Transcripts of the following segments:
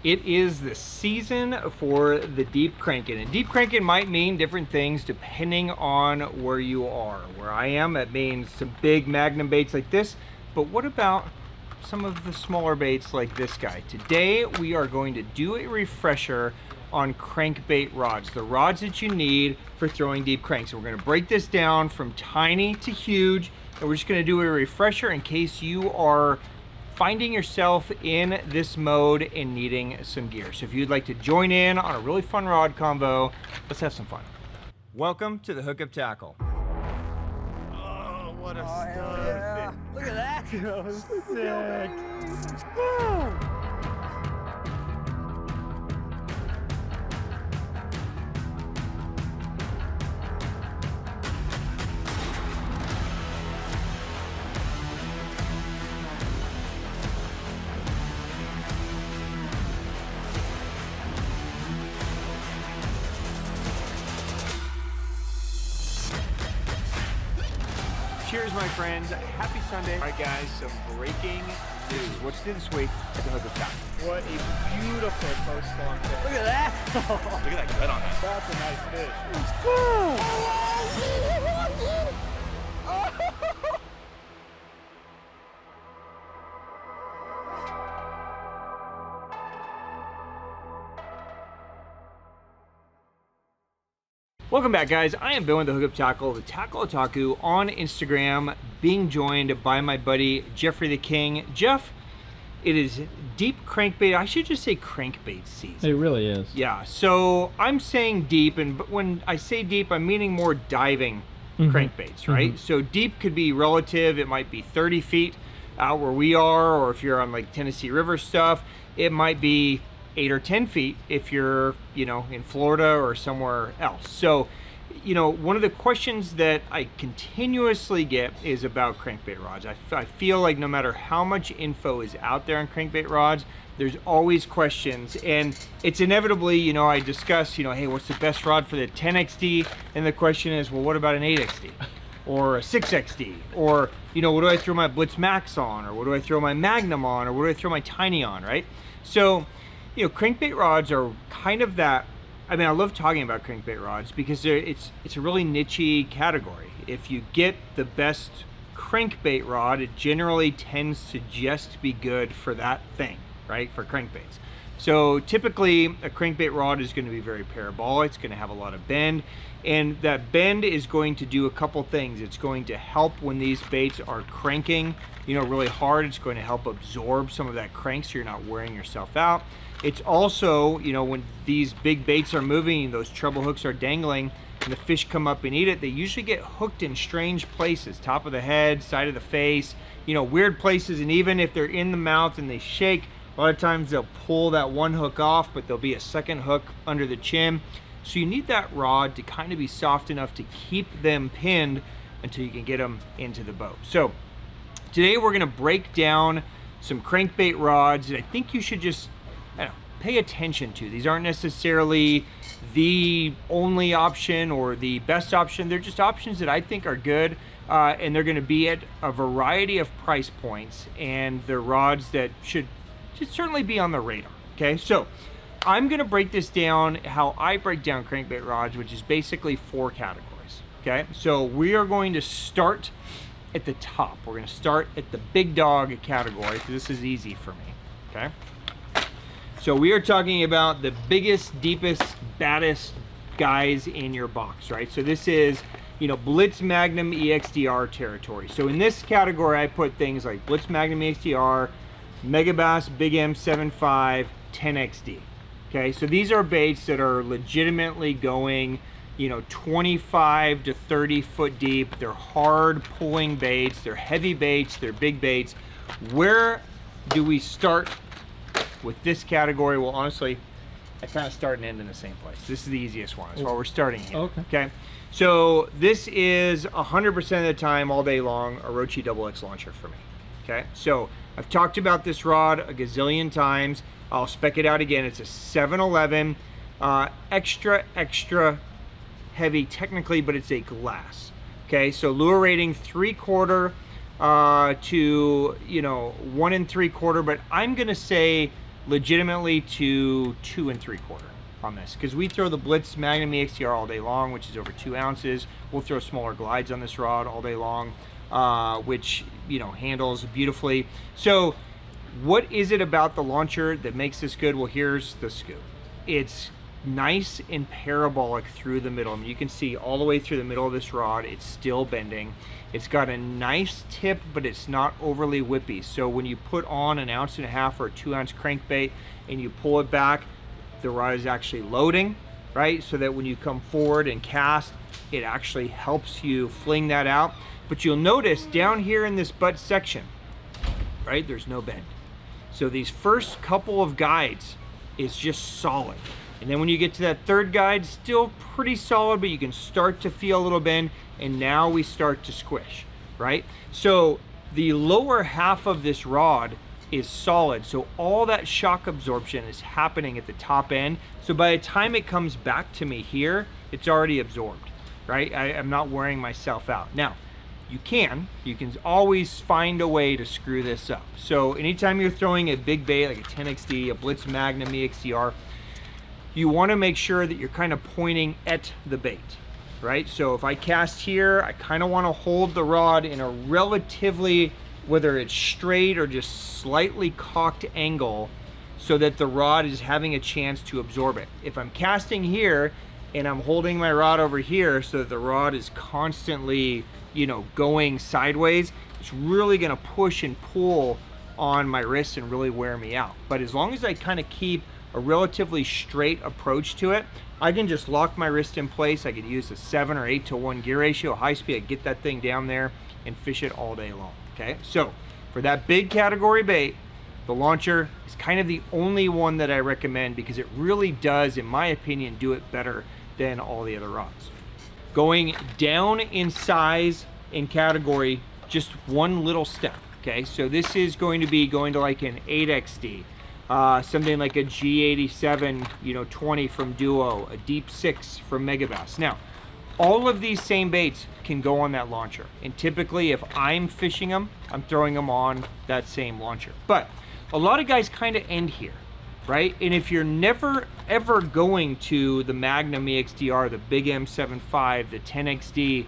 It is the season for the deep cranking, and deep cranking might mean different things depending on where you are. Where I am, it means some big magnum baits like this, but what about some of the smaller baits like this guy? Today we are going to do a refresher on crankbait rods, the rods that you need for throwing deep cranks. So we're going to break this down from tiny to huge, and we're just going to do a refresher in case you are finding yourself in this mode and needing some gear. So if you'd like to join in on a really fun rod convo, let's have some fun. Welcome to the Hookup Tackle. Oh, what a stud. Yeah. Look at that. That was sick. Cheers, my friends. Happy Sunday. All right, guys, some breaking news. What's new this week at the Hookup Tackle? What a beautiful coastal fish. Look at that. Look at that gut on that. That's a nice fish. Welcome back, guys. I am Bill with the Hookup Tackle, the Tackle Otaku on Instagram, being joined by my buddy Jeffrey the King. Jeff, it is deep crankbait. I should just say crankbait season. It really is. Yeah, so I'm saying deep, but when I say deep, I'm meaning more diving crankbaits, right? So deep could be relative. It might be 30 feet out where we are, or if you're on like Tennessee River stuff, it might be 8 or 10 feet if you're, in Florida or somewhere else. So, one of the questions that I continuously get is about crankbait rods. I feel like no matter how much info is out there on crankbait rods, there's always questions, and it's inevitably, I discuss, hey, what's the best rod for the 10XD? And the question is, well, what about an 8XD? Or a 6XD? Or, what do I throw my Blitz Max on? Or what do I throw my Magnum on? Or what do I throw my Tiny on, right? So, crankbait rods are kind of that. I mean, I love talking about crankbait rods because it's a really niche-y category. If you get the best crankbait rod, it generally tends to just be good for that thing, right? For crankbaits. So typically, a crankbait rod is going to be very parabolic. It's going to have a lot of bend, and that bend is going to do a couple things. It's going to help when these baits are cranking, really hard. It's going to help absorb some of that crank so you're not wearing yourself out. It's also, when these big baits are moving, those treble hooks are dangling, and the fish come up and eat it, they usually get hooked in strange places, top of the head, side of the face, weird places, and even if they're in the mouth and they shake, a lot of times they'll pull that one hook off, but there'll be a second hook under the chin. So you need that rod to kind of be soft enough to keep them pinned until you can get them into the boat. So today we're gonna break down some crankbait rods that I think you should just pay attention to. These aren't necessarily the only option or the best option. They're just options that I think are good, and they're gonna be at a variety of price points, and they're rods that should certainly be on the radar, okay? So I'm gonna break this down how I break down crankbait rods, which is basically 4 categories, okay? So we are going to start at the top. We're gonna start at the big dog category, because this is easy for me, okay? So we are talking about the biggest, deepest, baddest guys in your box, right? So this is, Blitz Magnum EXDR territory. So in this category, I put things like Blitz Magnum EXDR, Megabass Big M75, 10XD. Okay, so these are baits that are legitimately going, 25 to 30 foot deep. They're hard pulling baits, they're heavy baits, they're big baits. Where do we start with this category? Well, honestly, I kind of start and end in the same place. This is the easiest one. That's why we're starting here. Okay. So this is 100% of the time, all day long, Orochi XX launcher for me. Okay. So I've talked about this rod a gazillion times. I'll spec it out again. It's a 711, extra heavy technically, but it's a glass. Okay. So lure rating 3/4 to 1 3/4, but I'm gonna say legitimately to 2 3/4 on this, because we throw the Blitz Magnum EXTR all day long, which is over 2 ounces. We'll throw smaller glides on this rod all day long, which, you know, handles beautifully. So what is it about the launcher that makes this good? Well, here's the scoop. It's nice and parabolic through the middle. I mean, you can see all the way through the middle of this rod, it's still bending. It's got a nice tip, but it's not overly whippy. So when you put on an 1.5 ounce or a 2 ounce crankbait and you pull it back, the rod is actually loading, right? So that when you come forward and cast, it actually helps you fling that out. But you'll notice down here in this butt section, right, there's no bend. So these first couple of guides is just solid. And then when you get to that third guide, still pretty solid, but you can start to feel a little bend, and now we start to squish, right? So the lower half of this rod is solid, so all that shock absorption is happening at the top end. So by the time it comes back to me here, it's already absorbed, right? I'm not wearing myself out. Now, you can always find a way to screw this up. So anytime you're throwing a big bait like a 10XD, a Blitz Magnum EXTR, you want to make sure that you're kind of pointing at the bait, right? So if I cast here, I kind of want to hold the rod in a relatively, whether it's straight or just slightly cocked angle, so that the rod is having a chance to absorb it. If I'm casting here and I'm holding my rod over here so that the rod is constantly, you know, going sideways, it's really going to push and pull on my wrist and really wear me out. But as long as I kind of keep a relatively straight approach to it, I can just lock my wrist in place. I could use a 7 or 8 to 1 gear ratio, high speed, I get that thing down there and fish it all day long. Okay, so for that big category bait, the launcher is kind of the only one that I recommend, because it really does, in my opinion, do it better than all the other rods. Going down in size in category, just one little step. Okay, so this is going to be going to like an 8XD, something like a G87, you know, 20 from Duo, a Deep 6 from Megabass. Now, all of these same baits can go on that launcher, and typically if I'm fishing them, I'm throwing them on that same launcher. But a lot of guys kind of end here, right? And if you're never ever going to the Magnum EXTR, the Big M75, the 10XD,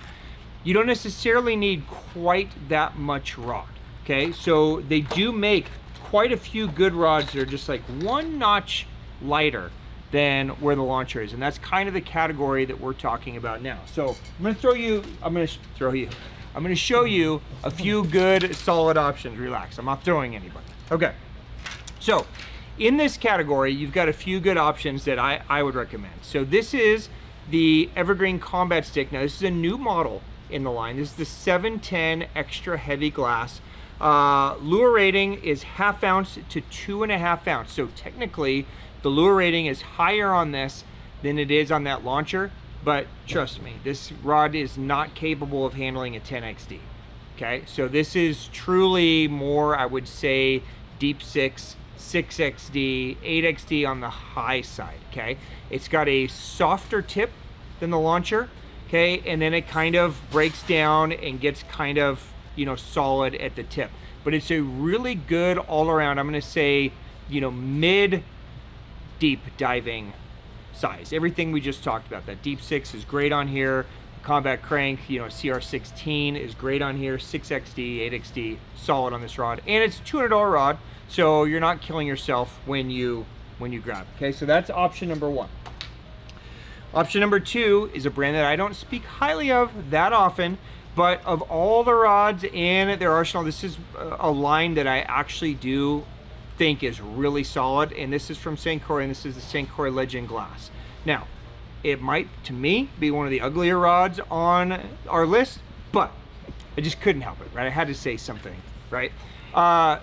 you don't necessarily need quite that much rod. Okay, so they do make quite a few good rods that are just like one notch lighter than where the launcher is, and that's kind of the category that we're talking about now. So I'm going to show you a few good solid options. Relax, I'm not throwing anybody. Okay, so in this category, you've got a few good options that I would recommend. So this is the Evergreen Combat Stick. Now this is a new model in the line. This is the 710 extra heavy glass. Lure rating is 1/2 ounce to 2.5 ounce. So technically the lure rating is higher on this than it is on that launcher, but trust me, this rod is not capable of handling a 10XD. Okay, so this is truly more, I would say, Deep 6, 6XD, 8XD on the high side. Okay, it's got a softer tip than the launcher. Okay, and then it kind of breaks down and gets kind of, you know, solid at the tip. But it's a really good all around, I'm going to say, you know, mid deep diving size. Everything we just talked about. That Deep 6 is great on here. Combat Crank, you know, CR16 is great on here. 6XD, 8XD, solid on this rod. And it's a $200 rod, so you're not killing yourself when you grab it. Okay, so that's option number 1. Option number 2 is a brand that I don't speak highly of that often, but of all the rods in their arsenal, this is a line that I actually do think is really solid, and this is from St. Croix, and this is the St. Croix Legend glass. Now, it might, to me, be one of the uglier rods on our list, but I just couldn't help it, right? I had to say something, right?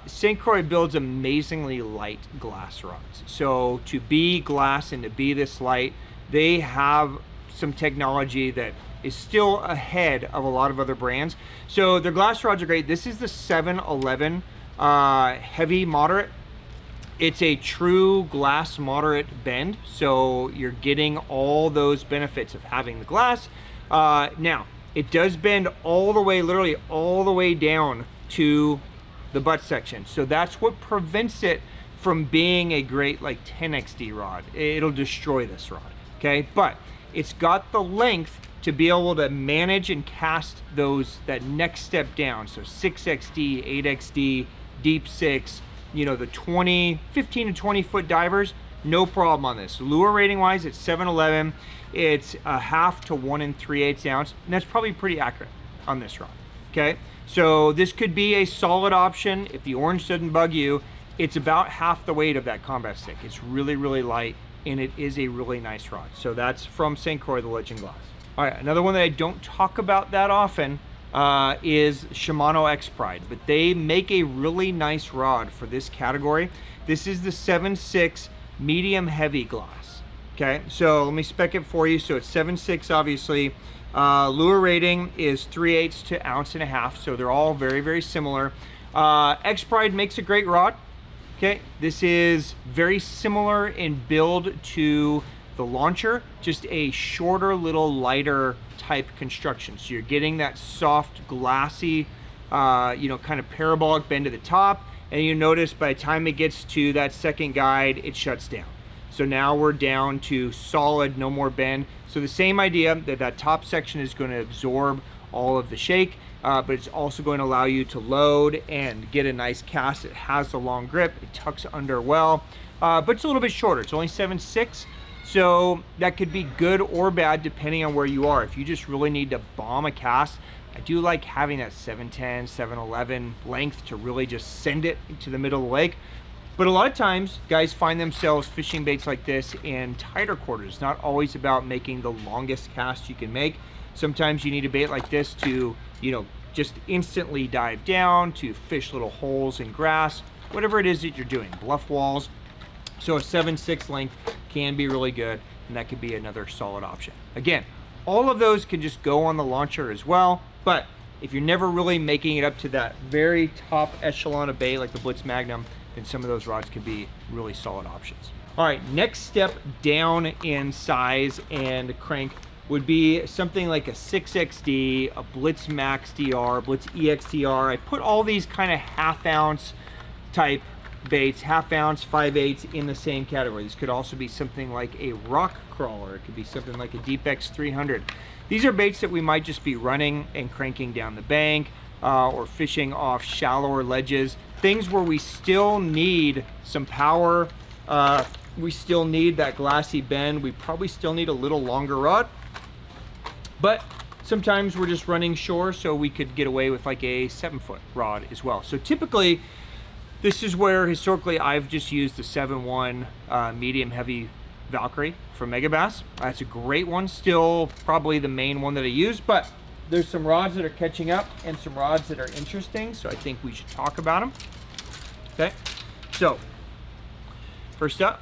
St. Croix builds amazingly light glass rods. So to be glass and to be this light, they have some technology that is still ahead of a lot of other brands. So their glass rods are great. This is the 711 heavy moderate. It's a true glass moderate bend, so you're getting all those benefits of having the glass. Now, it does bend all the way, literally all the way down to the butt section. So that's what prevents it from being a great like 10XD rod. It'll destroy this rod, okay? But it's got the length to be able to manage and cast that next step down. So 6XD, 8XD, deep 6, you know, the 15 to 20 foot divers, no problem on this. Lure rating wise, it's 711. It's a 1/2 to 1 3/8 ounce, and that's probably pretty accurate on this rod, okay? So this could be a solid option if the orange doesn't bug you. It's about half the weight of that combat stick. It's really, really light, and it is a really nice rod. So that's from St. Croix, the Legend Glass. All right, another one that I don't talk about that often is Shimano Expride, but they make a really nice rod for this category. This is the 7.6 medium heavy glass. Okay, so let me spec it for you. So it's 7.6 obviously. Lure rating is 3/8 to 1.5 ounces, so they're all very, very similar. Expride makes a great rod. Okay, this is very similar in build to the launcher, just a shorter, little lighter type construction. So you're getting that soft, glassy, you know, kind of parabolic bend to the top, and you notice by the time it gets to that second guide, it shuts down. So now we're down to solid, no more bend. So the same idea that top section is going to absorb all of the shake, but it's also going to allow you to load and get a nice cast. It has a long grip, it tucks under well, but it's a little bit shorter. It's only 7.6, so that could be good or bad depending on where you are. If you just really need to bomb a cast, I do like having that 710, 711 length to really just send it into the middle of the lake. But a lot of times, guys find themselves fishing baits like this in tighter quarters. It's not always about making the longest cast you can make. Sometimes you need a bait like this to, you know, just instantly dive down, to fish little holes in grass, whatever it is that you're doing, bluff walls. So a 7.6 length can be really good, and that could be another solid option. Again, all of those can just go on the launcher as well, but if you're never really making it up to that very top echelon of bait like the Blitz Magnum, then some of those rods can be really solid options. All right, next step down in size and crank would be something like a 6XD, a Blitz Max DR, Blitz EXDR. I put all these kind of 1/2 ounce type baits, 1/2 ounce, 5/8 in the same category. This could also be something like a rock crawler. It could be something like a Deep X 300. These are baits that we might just be running and cranking down the bank or fishing off shallower ledges. Things where we still need some power. We still need that glassy bend. We probably still need a little longer rod. But sometimes we're just running shore, so we could get away with like a 7-foot rod as well. So typically, this is where historically I've just used the 7.1 medium heavy Valkyrie from Megabass. That's a great one, still probably the main one that I use, but there's some rods that are catching up and some rods that are interesting, so I think we should talk about them. Okay, so first up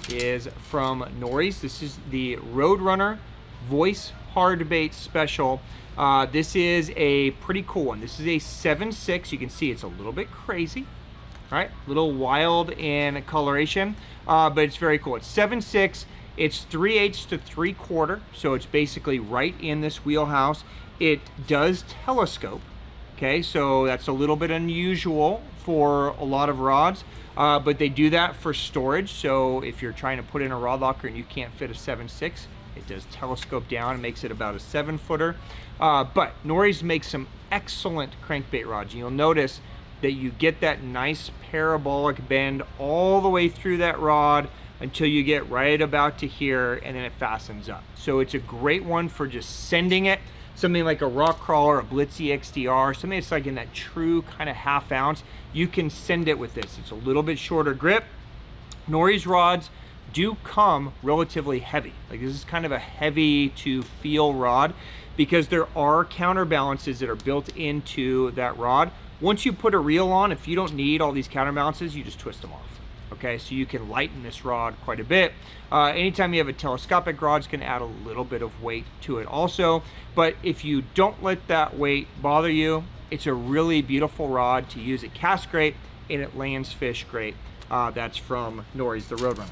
is from Nories. This is the Roadrunner Voice Hard Bait Special. This is a pretty cool one. This is a 7.6. You can see it's a little bit crazy, right? A little wild in coloration, but it's very cool. It's 7.6. It's 3/8 to 3/4, so it's basically right in this wheelhouse. It does telescope, okay? So that's a little bit unusual for a lot of rods. But they do that for storage. So if you're trying to put in a rod locker and you can't fit a 7.6, it does telescope down and makes it about a 7-footer. But Nories makes some excellent crankbait rods. You'll notice that you get that nice parabolic bend all the way through that rod until you get right about to here, and then it fastens up. So it's a great one for just sending it. Something like a rock crawler, a Blitz EXDR, something that's like in that true kind of 1/2 ounce, you can send it with this. It's a little bit shorter grip. Nories rods do come relatively heavy. Like this is kind of a heavy to feel rod because there are counterbalances that are built into that rod. Once you put a reel on, if you don't need all these counterbalances, you just twist them off. Okay, so you can lighten this rod quite a bit. Anytime you have a telescopic rod, it's going to add a little bit of weight to it also. But if you don't let that weight bother you, it's a really beautiful rod to use. It casts great and it lands fish great. That's from Nories, the Roadrunner.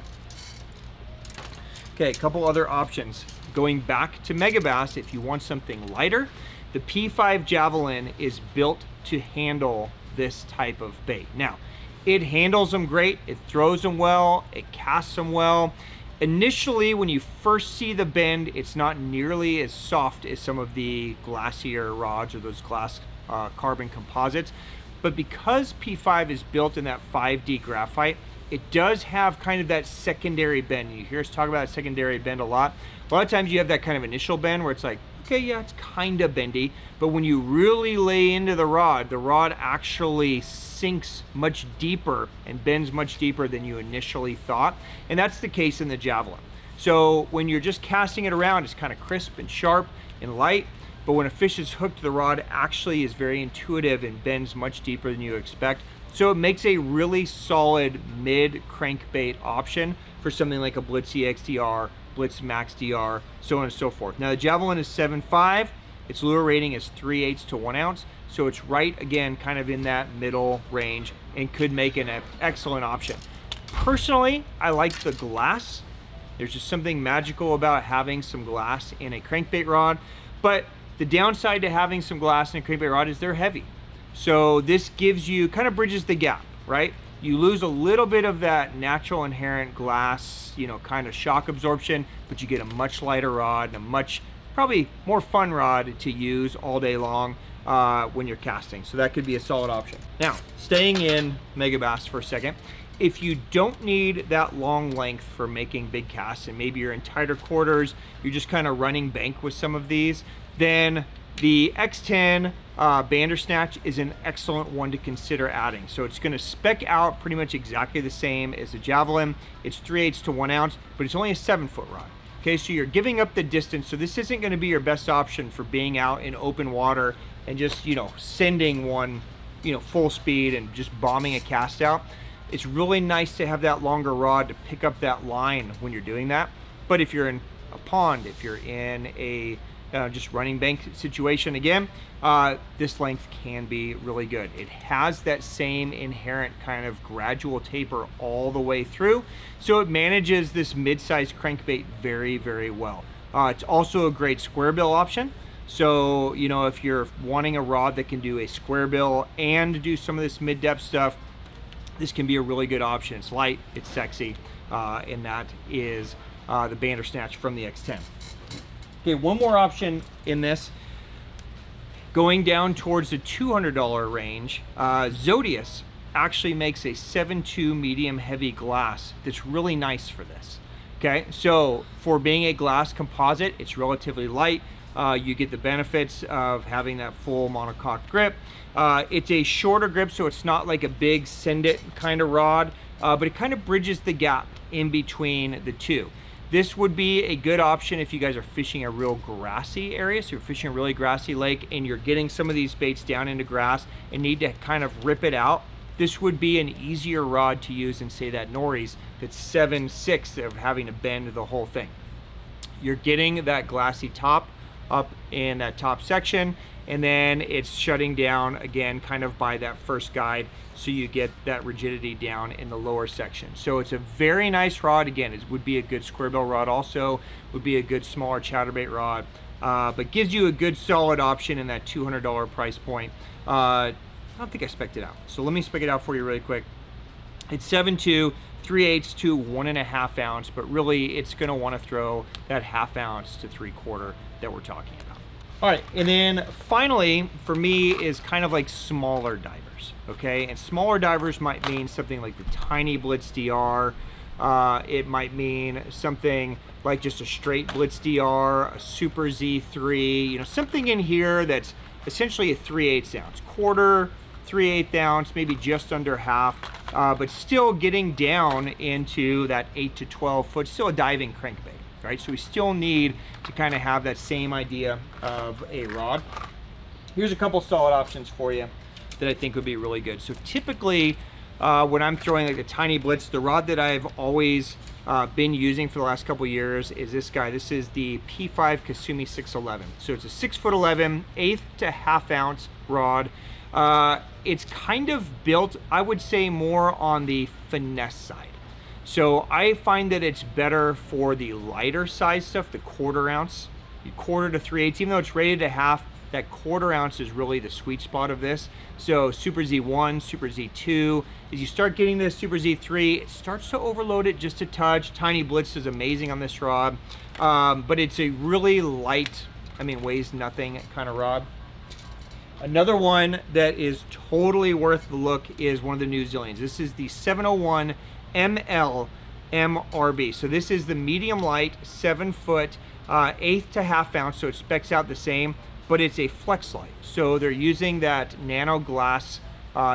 Okay, a couple other options. Going back to Megabass, if you want something lighter, the P5 Javelin is built to handle this type of bait. Now, It handles them great, it throws them well, it casts them well. Initially, when you first see the bend, it's not nearly as soft as some of the glacier rods or those glass carbon composites. But because P5 is built in that 5D graphite, it does have kind of that secondary bend. You hear us talk about that secondary bend a lot. A lot of times you have that kind of initial bend where it's like, okay, yeah, it's kind of bendy. But when you really lay into the rod actually sinks much deeper and bends much deeper than you initially thought. And that's the case in the Javelin. So when you're just casting it around, it's kind of crisp and sharp and light. But when a fish is hooked, the rod actually is very intuitive and bends much deeper than you expect. So it makes a really solid mid crankbait option for something like a Blitz XDR, Blitz Max DR, so on and so forth. Now the Javelin is 7.5, its lure rating is 3/8 to 1 ounce, so it's right, again, kind of in that middle range and could make an excellent option. Personally, I like the glass. There's just something magical about having some glass in a crankbait rod, but the downside to having some glass in a crankbait rod is they're heavy. So this gives you, kind of bridges the gap, right? You lose a little bit of that natural inherent glass, you know, kind of shock absorption, but you get a much lighter rod and a much, probably more fun rod to use all day long when you're casting. So that could be a solid option. Now, staying in Megabass for a second, if you don't need that long length for making big casts and maybe you're in tighter quarters, you're just kind of running bank with some of these, then the X10 Bandersnatch is an excellent one to consider adding. So it's going to spec out pretty much exactly the same as the Javelin. It's 3/8 to 1 ounce, but it's only a 7-foot rod. Okay, so you're giving up the distance. So this isn't going to be your best option for being out in open water and just, you know, sending one, you know, full speed and just bombing a cast out. It's really nice to have that longer rod to pick up that line when you're doing that. But if you're in a pond, if you're in a just running bank situation, again, this length can be really good. It has that same inherent kind of gradual taper all the way through, so it manages this mid-sized crankbait very, very well. It's also a great square bill option. So, you know, if you're wanting a rod that can do a square bill and do some of this mid-depth stuff, this can be a really good option. It's light, it's sexy, and that is the Bandersnatch from the X10. Okay, one more option in this, going down towards the $200 range. Zodias actually makes a 7.2 medium heavy glass that's really nice for this. Okay, so for being a glass composite, it's relatively light. You get the benefits of having that full monocoque grip. It's a shorter grip, so it's not like a big send it kind of rod, but it kind of bridges the gap in between the two. This would be a good option if you guys are fishing a real grassy area. So you're fishing a really grassy lake and you're getting some of these baits down into grass and need to kind of rip it out. This would be an easier rod to use than, say, that Nories that's 7.6 of having to bend the whole thing. You're getting that glassy top up in that top section, and then it's shutting down again kind of by that first guide, so you get that rigidity down in the lower section. So it's a very nice rod. Again, it would be a good square bill rod, also would be a good smaller chatterbait rod, but gives you a good solid option in that $200 price point. I don't think I spec'd it out, so let me spec it out for you really quick. It's 7.2, 3/8 to 1.5 ounce, but really it's going to want to throw that 1/2 ounce to 3/4 that we're talking about. All right, and then finally for me is kind of like smaller divers, okay? And smaller divers might mean something like the tiny Blitz DR. It might mean something like just a straight Blitz DR, a Super Z3, you know, something in here that's essentially a 3/8 ounce, quarter, 3/8 ounce, maybe just under half, but still getting down into that 8 to 12 foot, still a diving crankbait. Right, so we still need to kind of have that same idea of a rod. Here's a couple solid options for you that I think would be really good. So typically when I'm throwing like a tiny Blitz, the rod that I've always been using for the last couple years is this guy. This is the P5 Kasumi 611. So it's a 6'11", 1/8 to 1/2 ounce rod. It's kind of built, I would say, more on the finesse side. So I find that it's better for the lighter size stuff, the 1/4 ounce, 1/4 to 3/8, even though it's rated to half, That 1/4 ounce is really the sweet spot of this. So Super Z1, Super Z2, as you start getting this Super Z3, it starts to overload it just a touch. Tiny Blitz is amazing on this rod, but it's a really light, I mean, weighs nothing kind of rod. Another one that is totally worth the look is one of the new Zillions. This is the 701 ML MRB. So this is the medium light, 7 foot, 1/8 to 1/2 ounce, so it specs out the same, but it's a flex light. So they're using that nano glass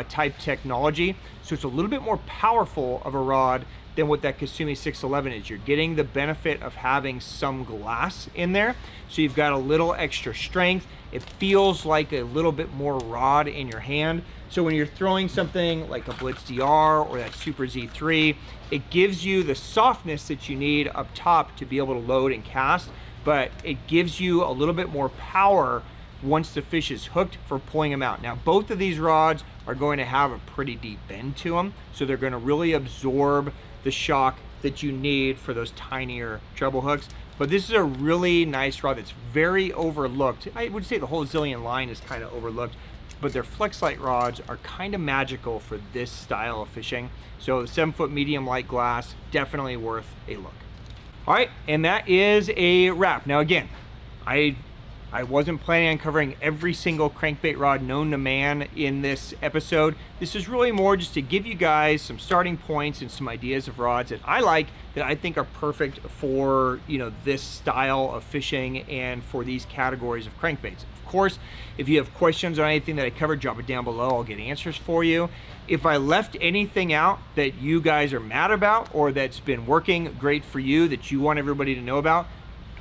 type technology. So it's a little bit more powerful of a rod than what that Kasumi 611 is. You're getting the benefit of having some glass in there. So you've got a little extra strength. It feels like a little bit more rod in your hand. So when you're throwing something like a Blitz DR or that Super Z3, it gives you the softness that you need up top to be able to load and cast, but it gives you a little bit more power once the fish is hooked for pulling them out. Now, both of these rods are going to have a pretty deep bend to them, so they're going to really absorb the shock that you need for those tinier treble hooks. But this is a really nice rod that's very overlooked. I would say the whole Zillion line is kind of overlooked, but their flex light rods are kind of magical for this style of fishing. So the 7 foot medium light glass, definitely worth a look. All right, and that is a wrap. Now again, I wasn't planning on covering every single crankbait rod known to man in this episode. This is really more just to give you guys some starting points and some ideas of rods that I like, that I think are perfect for, you know, this style of fishing and for these categories of crankbaits. Of course, if you have questions on anything that I covered, drop it down below. I'll get answers for you. If I left anything out that you guys are mad about or that's been working great for you that you want everybody to know about,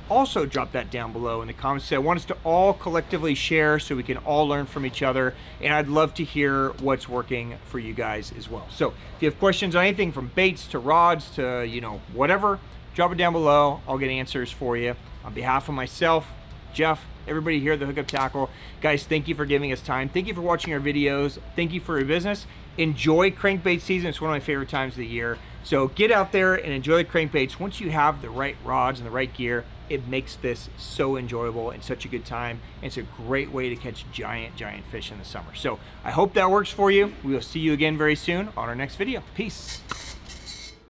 also drop that down below in the comments. I want us to all collectively share so we can all learn from each other, and I'd love to hear what's working for you guys as well. So if you have questions on anything from baits to rods to, you know, whatever, drop it down below. I'll get answers for you. On behalf of myself, Jeff, everybody here at the Hookup Tackle, guys, thank you for giving us time. Thank you for watching our videos. Thank you for your business. Enjoy crankbait season. It's one of my favorite times of the year. So get out there and enjoy the crankbaits. Once you have the right rods and the right gear, it makes this so enjoyable and such a good time. And it's a great way to catch giant fish in the summer. So I hope that works for you. We will see you again very soon on our next video. Peace.